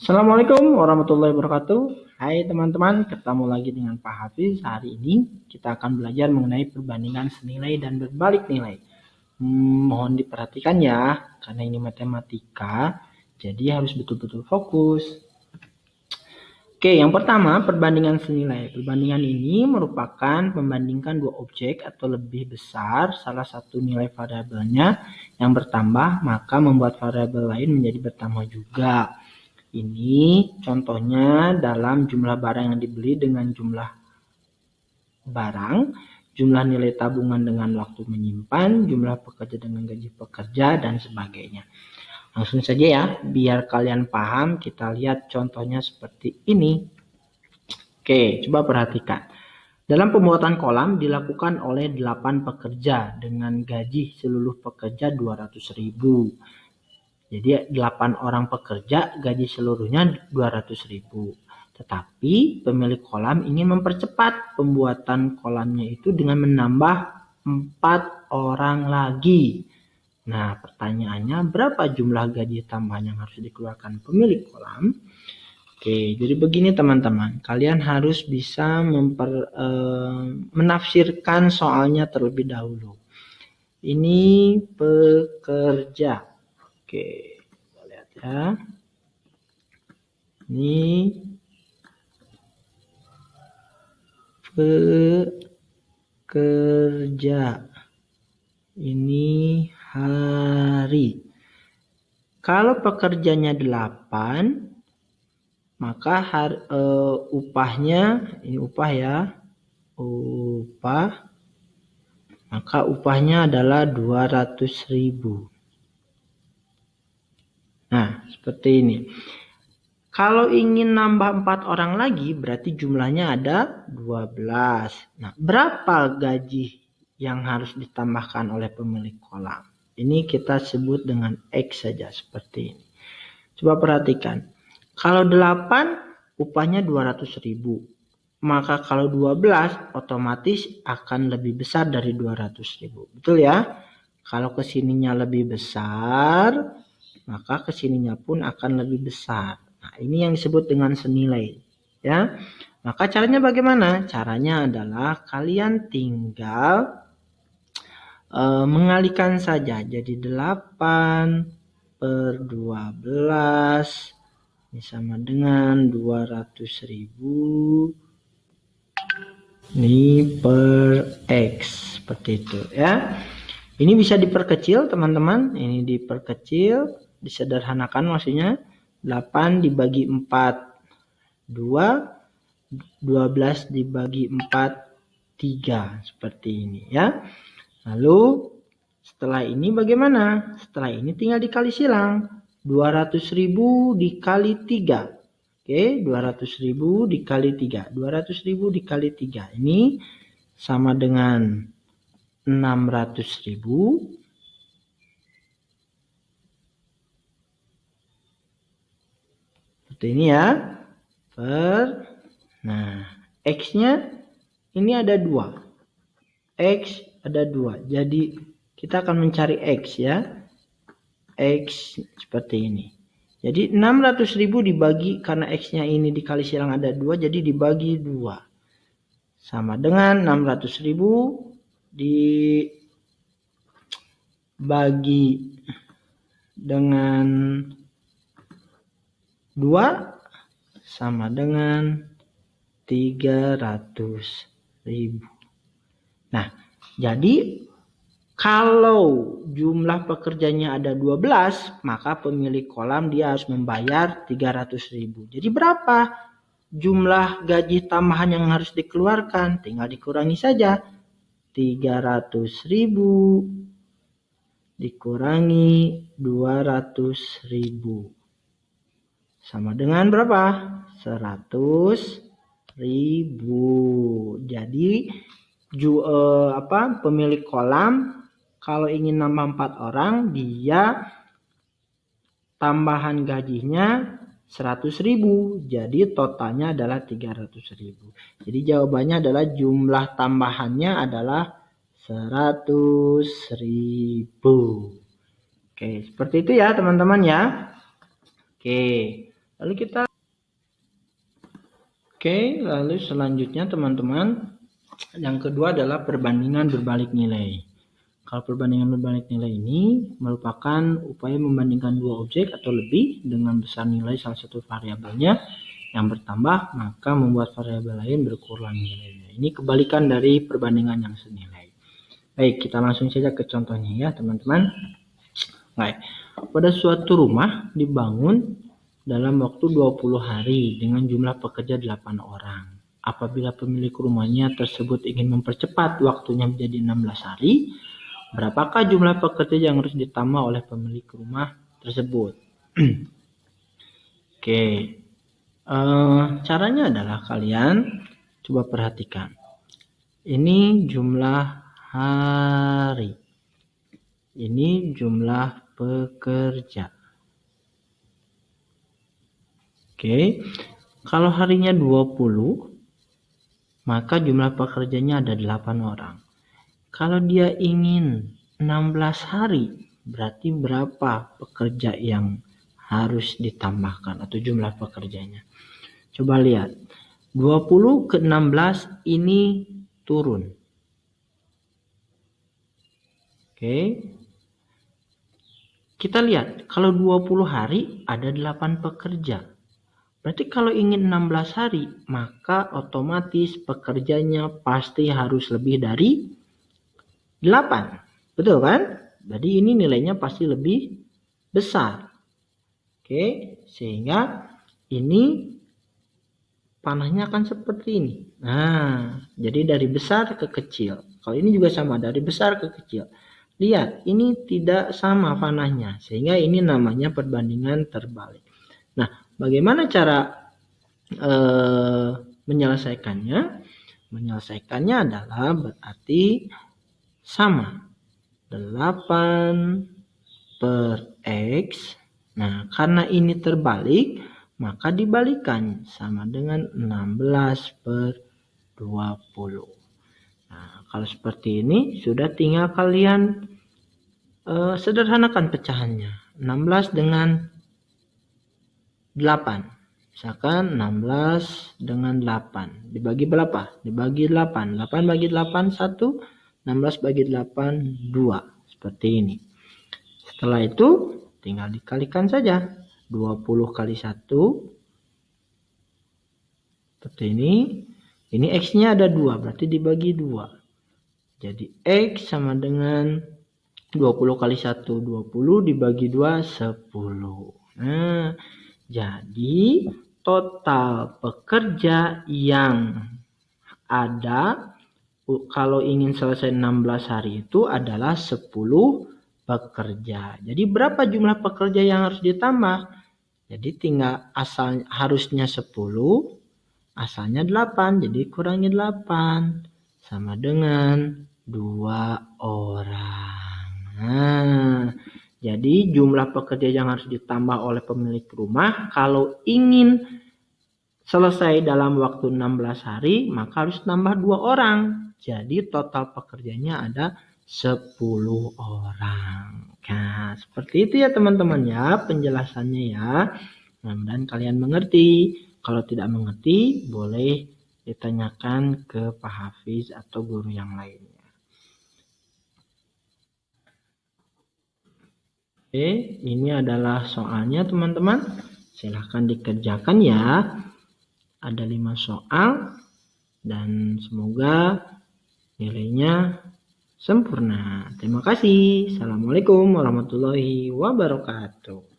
Assalamualaikum warahmatullahi wabarakatuh. Hai teman-teman, ketemu lagi dengan Pak Hafiz. Hari ini kita akan belajar mengenai perbandingan senilai dan berbalik nilai. Mohon diperhatikan ya, karena ini matematika, jadi harus betul-betul fokus. Oke, yang pertama perbandingan senilai. Perbandingan ini merupakan membandingkan dua objek atau lebih besar, salah satu nilai variabelnya yang bertambah, maka membuat variabel lain menjadi bertambah juga. Ini contohnya dalam jumlah barang yang dibeli dengan jumlah barang, jumlah nilai tabungan dengan waktu menyimpan, jumlah pekerja dengan gaji pekerja, dan sebagainya. Langsung saja ya, biar kalian paham, kita lihat contohnya seperti ini. Oke, coba perhatikan. Dalam pembuatan kolam dilakukan oleh 8 pekerja dengan gaji seluruh pekerja 200.000. Jadi 8 orang pekerja gaji seluruhnya 200.000. Tetapi pemilik kolam ingin mempercepat pembuatan kolamnya itu dengan menambah 4 orang lagi. Nah, pertanyaannya berapa jumlah gaji tambahan yang harus dikeluarkan pemilik kolam? Oke, jadi begini teman-teman. Kalian harus bisa menafsirkan soalnya terlebih dahulu. Ini pekerja. Oke, kita lihat ya. Ini pekerja. Ini hari. Kalau pekerjanya 8, maka upahnya, ini upah ya. Upah. Maka upahnya adalah 200.000. Nah, seperti ini. Kalau ingin nambah 4 orang lagi, berarti jumlahnya ada 12. Nah, berapa gaji yang harus ditambahkan oleh pemilik kolam? Ini kita sebut dengan X saja, seperti ini. Coba perhatikan. Kalau 8, upahnya 200.000. Maka kalau 12, otomatis akan lebih besar dari 200.000. Betul ya? Kalau kesininya lebih besar, maka kesininya pun akan lebih besar. Nah, ini yang disebut dengan senilai. Ya. Maka caranya bagaimana? Caranya adalah kalian tinggal mengalihkan saja. Jadi 8 per 12 ini sama dengan 200.000 ini per X. Seperti itu ya. Ini bisa diperkecil teman-teman. Ini diperkecil, disederhanakan maksudnya. 8 dibagi 4 2, 12 dibagi 4 3, seperti ini ya. Lalu setelah ini bagaimana? Setelah ini tinggal dikali silang. 200.000 dikali 3. Oke, 200.000 dikali 3. 200.000 dikali 3. Ini sama dengan 600.000. Seperti ini ya. Nah, X-nya ini ada 2. X ada 2. Jadi kita akan mencari X ya. X seperti ini. Jadi 600.000 dibagi, karena X-nya ini dikali silang ada 2, jadi dibagi 2. Sama dengan 600.000 dibagi dengan 2 sama dengan 300.000. Nah, jadi kalau jumlah pekerjanya ada 12, maka pemilik kolam dia harus membayar 300.000. Jadi berapa jumlah gaji tambahan yang harus dikeluarkan? Tinggal dikurangi saja. 300.000 dikurangi 200.000. Sama dengan berapa? 100.000. Jadi pemilik kolam kalau ingin nambah 4 orang, dia tambahan gajinya 100.000. Jadi totalnya adalah 300.000. Jadi jawabannya adalah jumlah tambahannya adalah 100.000. Oke, seperti itu ya teman-teman ya. Oke, Lalu kita lalu selanjutnya teman-teman, yang kedua adalah perbandingan berbalik nilai. Kalau perbandingan berbalik nilai ini merupakan upaya membandingkan dua objek atau lebih dengan besar nilai salah satu variabelnya yang bertambah, maka membuat variabel lain berkurang nilainya. Ini kebalikan dari perbandingan yang senilai. Baik, kita langsung saja ke contohnya ya teman-teman. Baik, pada suatu rumah dibangun dalam waktu 20 hari dengan jumlah pekerja 8 orang. Apabila pemilik rumahnya tersebut ingin mempercepat waktunya menjadi 16 hari, berapakah jumlah pekerja yang harus ditambah oleh pemilik rumah tersebut? Oke, caranya adalah kalian coba perhatikan. Ini jumlah hari, ini jumlah pekerja. Oke, kalau harinya 20, maka jumlah pekerjanya ada 8 orang. Kalau dia ingin 16 hari, berarti berapa pekerja yang harus ditambahkan atau jumlah pekerjanya? Coba lihat, 20 ke 16 ini turun. Oke. Kita lihat, kalau 20 hari ada 8 pekerja. Berarti kalau ingin 16 hari, maka otomatis pekerjanya pasti harus lebih dari 8. Betul kan? Jadi ini nilainya pasti lebih besar. Oke, sehingga ini panahnya akan seperti ini. Nah, jadi dari besar ke kecil. Kalau ini juga sama, dari besar ke kecil. Lihat, ini tidak sama panahnya, sehingga ini namanya perbandingan terbalik. Nah, bagaimana cara menyelesaikannya? Menyelesaikannya adalah berarti sama 8 per X. Nah, karena ini terbalik, maka dibalikan sama dengan 16 per 20. Nah, kalau seperti ini sudah tinggal kalian sederhanakan pecahannya. 16 dengan 8. Misalkan 16 dengan 8. Dibagi berapa? Dibagi 8. 8 bagi 8, 1. 16 bagi 8, 2. Seperti ini. Setelah itu tinggal dikalikan saja. 20 kali 1. Seperti ini. Ini X-nya ada 2. Berarti dibagi 2. Jadi X sama dengan 20 kali 1. 20 dibagi 2, 10. Nah, jadi total pekerja yang ada kalau ingin selesai 16 hari itu adalah 10 pekerja. Jadi berapa jumlah pekerja yang harus ditambah? Jadi tinggal asal harusnya 10, asalnya 8, jadi kurangi 8 sama dengan 2 orang. Nah, jadi jumlah pekerja yang harus ditambah oleh pemilik rumah kalau ingin selesai dalam waktu 16 hari, maka harus tambah 2 orang. Jadi total pekerjanya ada 10 orang. Nah, seperti itu ya teman-teman ya penjelasannya ya. Mudah-mudahan kalian mengerti. Kalau tidak mengerti, boleh ditanyakan ke Pak Hafiz atau guru yang lainnya. Oke, ini adalah soalnya teman-teman. Silahkan dikerjakan ya. Ada 5 soal dan semoga nilainya sempurna. Terima kasih. Assalamualaikum warahmatullahi wabarakatuh.